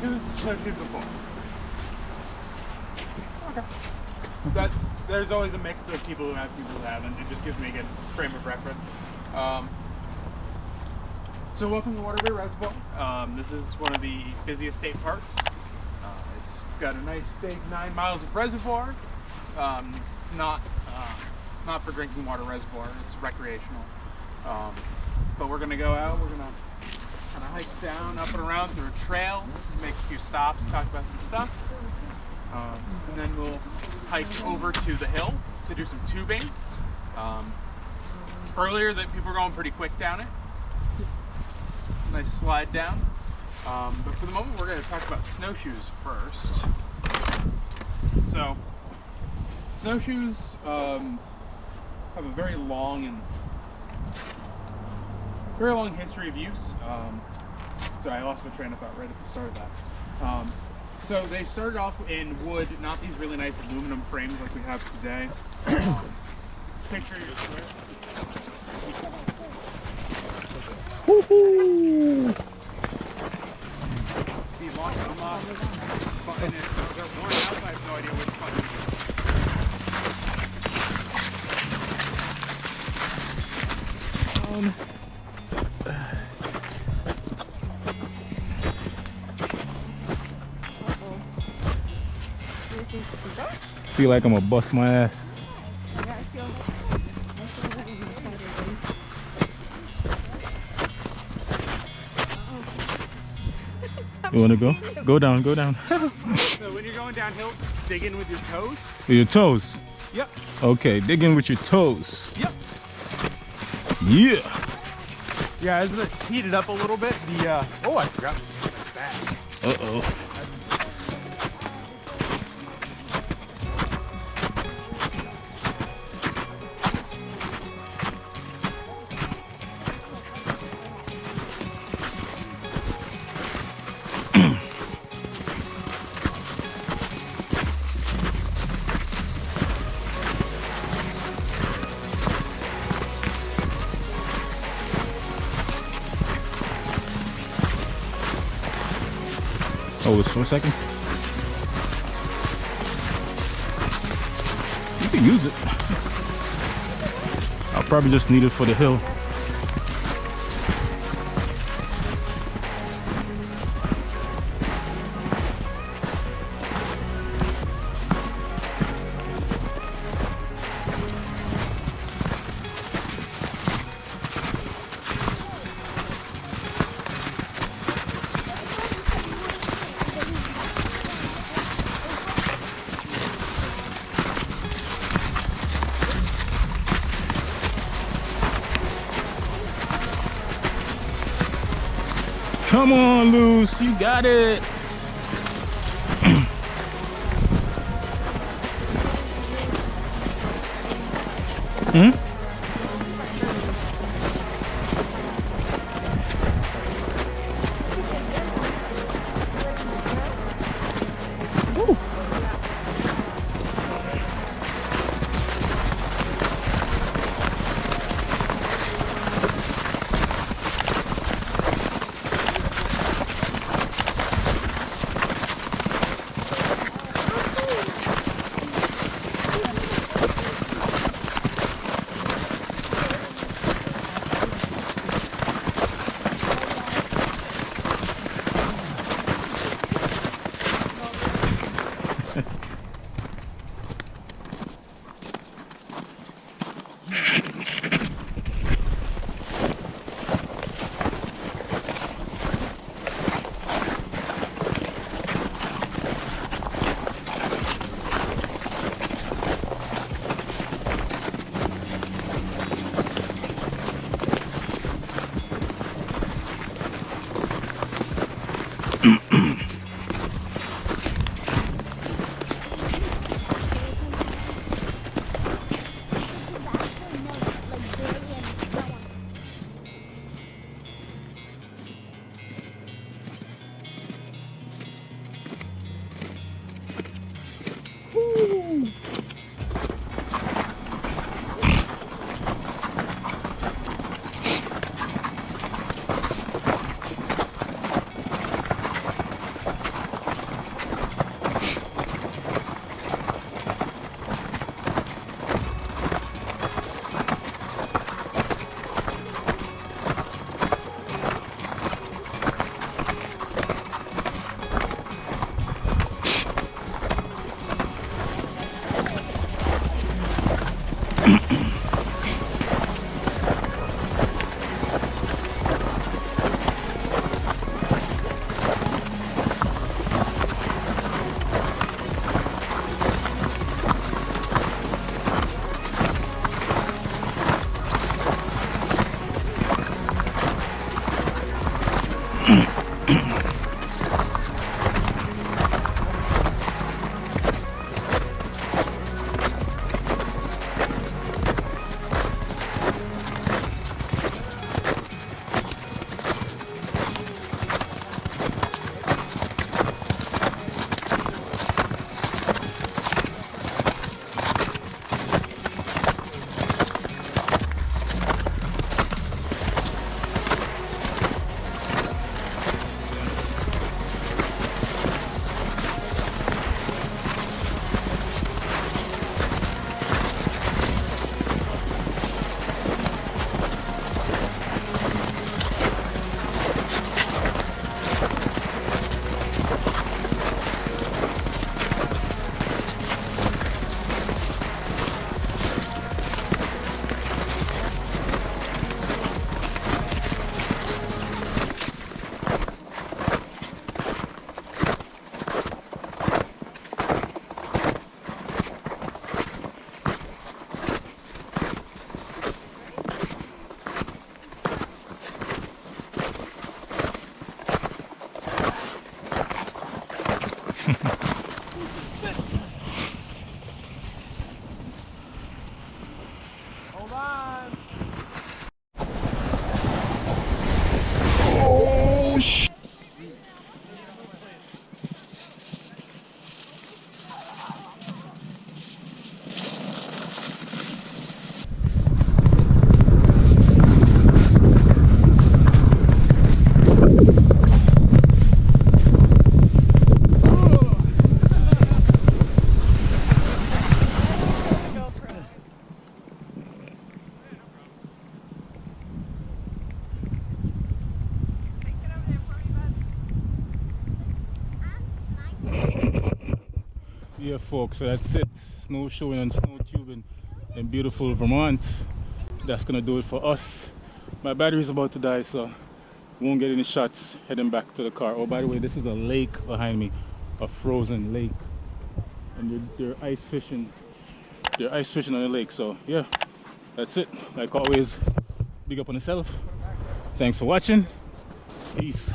who's snowshoed before? Okay. There's always a mix of people who have, people who haven't. It just gives me a good frame of reference. So welcome to Waterbury Reservoir. This is one of the busiest state parks. It's got a nice big 9 miles of reservoir. Not for drinking water reservoir, it's recreational. But we're gonna go out, we're gonna kind of hike down, up and around through a trail, make a few stops, talk about some stuff. And then we'll hike over to the hill to do some tubing. Earlier that people were going pretty quick down it. Nice slide down. But for the moment we're going to talk about snowshoes first. So snowshoes have a very long history of use. Sorry, I lost my train of thought right at the start of that. So they started off in wood, not these really nice aluminum frames like we have today. Picture your square. Woohoo! See, launch them off. Button is worn out, I have no idea which button. Feel like I'm gonna bust my ass. You wanna go? Go down, go down. So when you're going downhill, dig in with your toes. With your toes? Yep. Okay, dig in with your toes. Yep. Yeah. Yeah, as it heated up a little bit, the oh, I forgot my bag. Uh-oh. Oh, it's for a second. You can use it. I'll probably just need it for the hill. Come on, Luce, you got it. Hmm? Hold on. Oh, sh. Yeah, folks, so that's it. Snowshoeing and snow tubing in beautiful Vermont. That's gonna do it for us. My battery's about to die, so won't get any shots heading back to the car. Oh, by the way, this is a lake behind me, a frozen lake, and they're ice fishing. They're ice fishing on the lake. So yeah, that's it. Like always, big up on yourself. Thanks for watching. Peace.